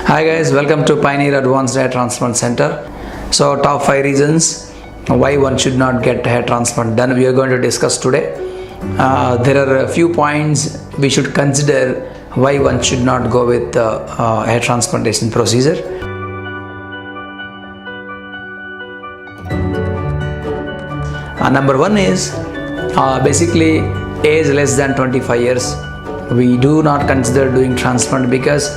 Hi guys, welcome to Pioneer Advanced Hair Transplant Center. So top 5 reasons why one should not get hair transplant done we are going to discuss today. There are a few points we should consider why one should not go with hair transplantation procedure. Number 1 is basically age less than 25 years. We do not consider doing transplant because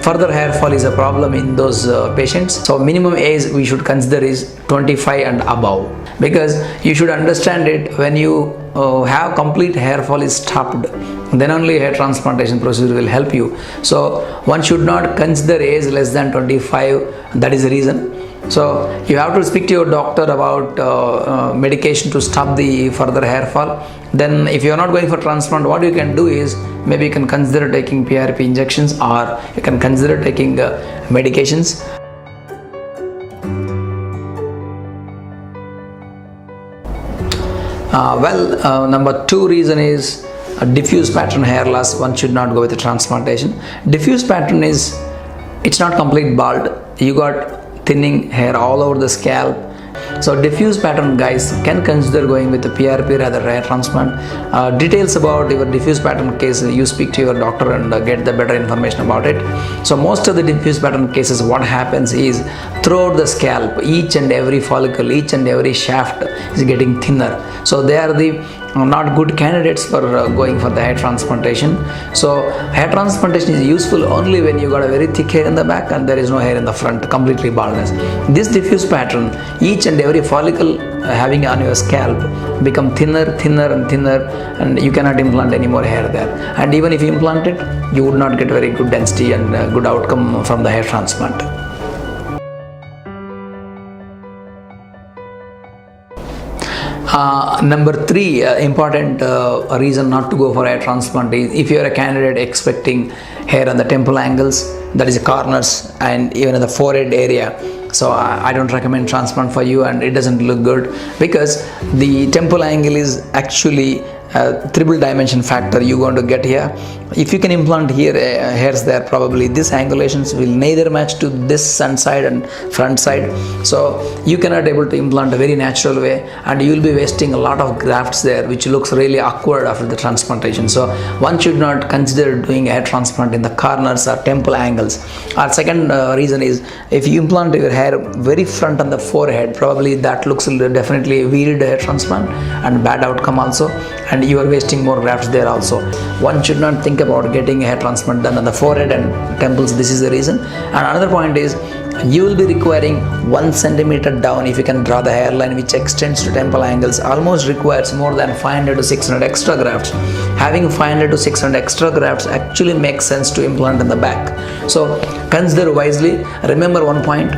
further hair fall is a problem in those patients. So minimum age we should consider is 25 and above, because you should understand it, when you have complete hair fall is stopped, then only hair transplantation procedure will help you. So one should not consider age less than 25. That is the reason. So you have to speak to your doctor about medication to stop the further hair fall. Then if you are not going for transplant, what you can do is maybe you can consider taking PRP injections, or you can consider taking medications. Number 2 reason is diffuse pattern hair loss. One should not go with the transplantation. Diffuse pattern is, it's not complete bald. You got thinning hair all over the scalp. So diffuse pattern guys can consider going with the PRP rather hair transplant. Details about your diffuse pattern case, you speak to your doctor and get the better information about it. So most of the diffuse pattern cases, what happens is throughout the scalp, each and every follicle, each and every shaft is getting thinner. So they are the not good candidates for going for the hair transplantation. So hair transplantation is useful only when you got a very thick hair in the back and there is no hair in the front, completely baldness. This diffuse pattern, each and every follicle having on your scalp become thinner and you cannot implant any more hair there. And even if you implant it, you would not get very good density and good outcome from the hair transplant. Number 3 important reason not to go for hair transplant is if you are a candidate expecting hair on the temple angles, that is the corners and even in the forehead area. So I don't recommend transplant for you, and it doesn't look good because the temple angle is actually a triple dimension factor you're going to get here. If you can implant here hairs there, probably these angulations will neither match to this sun side and front side. So you cannot able to implant a very natural way, and you will be wasting a lot of grafts there, which looks really awkward after the transplantation. So one should not consider doing hair transplant in the corners or temple angles. Our second reason is if you implant your hair very front on the forehead, probably that looks definitely weird hair transplant and bad outcome also, and you are wasting more grafts there also. One should not think about getting a hair transplant done on the forehead and temples. This is the reason. And another point is you will be requiring 1 centimeter down. If you can draw the hairline which extends to temple angles, almost requires more than 500 to 600 extra grafts. Having 500 to 600 extra grafts actually makes sense to implant in the back. So consider wisely. Remember one point: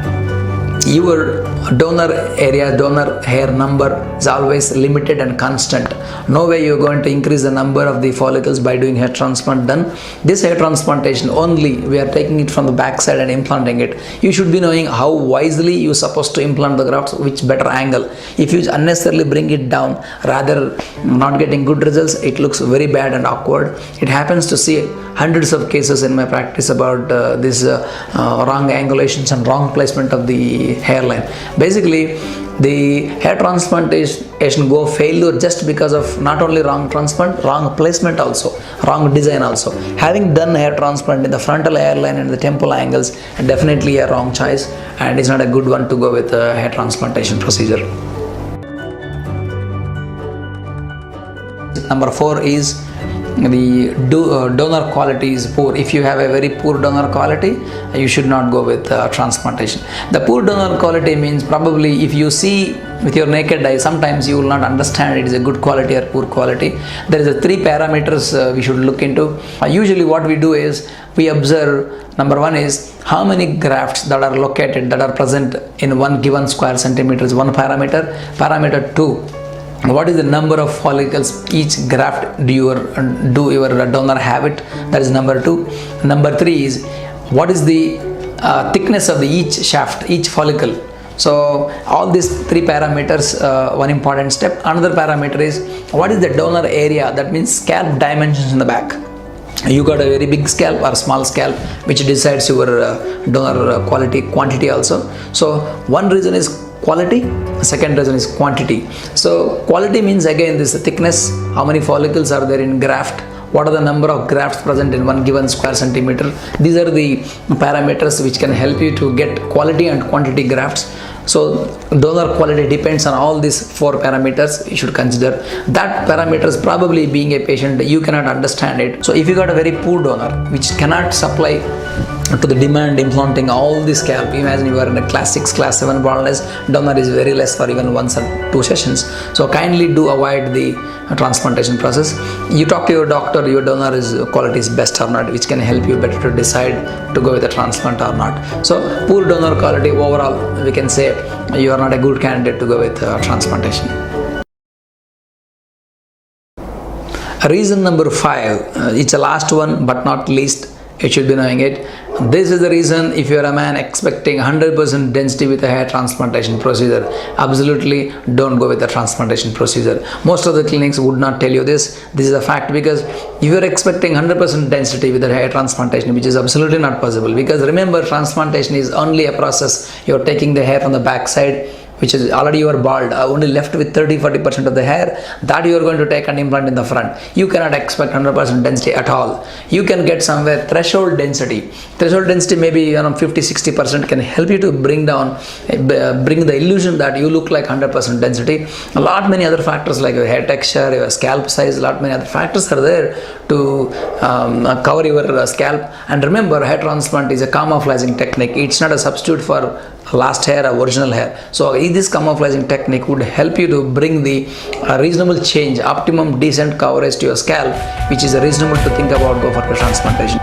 your donor area, donor hair number is always limited and constant. No way you're going to increase the number of the follicles by doing hair transplant done. This hair transplantation only, we are taking it from the back side and implanting it. You should be knowing how wisely you're supposed to implant the grafts, which better angle. If you unnecessarily bring it down, rather not getting good results, it looks very bad and awkward. It happens to see hundreds of cases in my practice about this wrong angulations and wrong placement of the hairline. Basically, the hair transplantation go failure just because of not only wrong transplant, wrong placement also, wrong design also. Having done hair transplant in the frontal hairline and the temple angles, definitely a wrong choice, and it's not a good one to go with a hair transplantation procedure. Number 4 is the donor quality is poor. If you have a very poor donor quality, you should not go with transplantation. The poor donor quality means probably if you see with your naked eye, sometimes you will not understand it is a good quality or poor quality. There is a 3 parameters we should look into. Usually what we do is we observe, number 1 is how many grafts that are located, that are present in one given square centimeters, one parameter. Parameter 2, what is the number of follicles each graft do your donor have it? That is number 2. Number 3 is what is the thickness of each shaft, each follicle. So all these 3 parameters, one important step. Another parameter is what is the donor area, that means scalp dimensions in the back. you got a very big scalp or small scalp, which decides your donor quantity also. So one reason is quality, second reason is quantity. So quality means again this thickness, how many follicles are there in graft, what are the number of grafts present in one given square centimeter. These are the parameters which can help you to get quality and quantity grafts. So donor quality depends on all these 4 parameters. You should consider that parameters. Probably being a patient, you cannot understand it. So if you got a very poor donor which cannot supply to the demand implanting all the scalp, imagine you are in a class 6 class 7 baldness, donor is very less for even 1 or 2 sessions. So kindly do avoid the transplantation process. You talk to your doctor, your donor is quality is best or not, which can help you better to decide to go with a transplant or not. So poor donor quality overall, we can say you are not a good candidate to go with transplantation. Reason number 5, it's the last one but not least, you should be knowing it. This is the reason if you are a man expecting 100% density with a hair transplantation procedure, absolutely don't go with the transplantation procedure. Most of the clinics would not tell you this. This is a fact, because if you are expecting 100% density with the hair transplantation, which is absolutely not possible, because remember, transplantation is only a process. You are taking the hair from the back side, which is already you are bald, only left with 30-40% of the hair, that you are going to take and implant in the front. You cannot expect 100% density at all. You can get somewhere threshold density. Threshold density maybe 50-60% can help you to bring down, bring the illusion that you look like 100% density. A lot many other factors like your hair texture, your scalp size, a lot many other factors are there to cover your scalp. And remember, hair transplant is a camouflaging technique. It's not a substitute for last hair or original hair. So this camouflaging technique would help you to bring the reasonable change, optimum decent coverage to your scalp, which is reasonable to think about go for the transplantation.